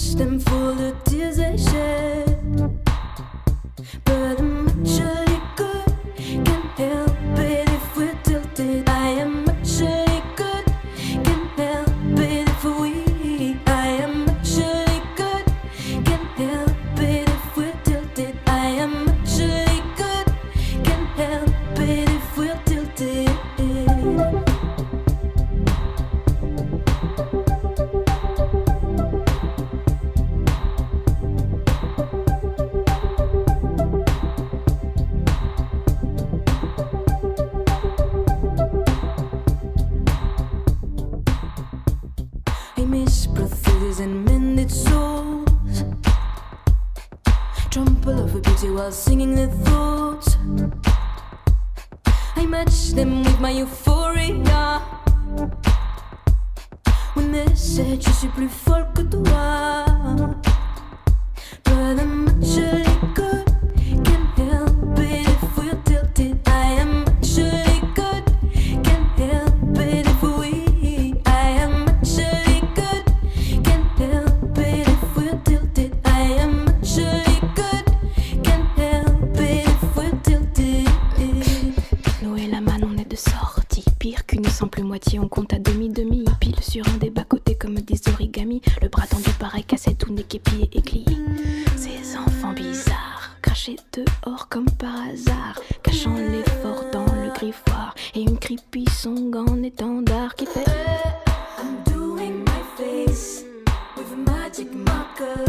watch them full of tears they shed. But I'm actually good, can't help it if we're tilted. I am actually good, can't help it if we're weak. I am actually good, can't help it if we're tilted. I am actually good, can't help it if we're tilted. I miss brothers and mended souls. Trample over beauty while singing their thoughts. I match them with my euphoria. When they said je suis plus folle que toi. But I'm actually good, can't help it if we're tilted. I am actually good, can't help it if we're weak. I am actually good, can't help it if we're tilted. I am actually good, can't help it if we're tilted. Noé la manne, on est de sortie. Pire qu'une simple moitié, on compte à demi-demi. Pile sur un des bas-côtés comme des origamis. Le bras tendu pareil cassé, tout n'est qu'épié et plié. Ces enfants bizarres, crachés dehors comme par hasard, cachant l'effort dans le griffoir. Et une creepy song en étendard qui fait I'm doing my face with a magic marker.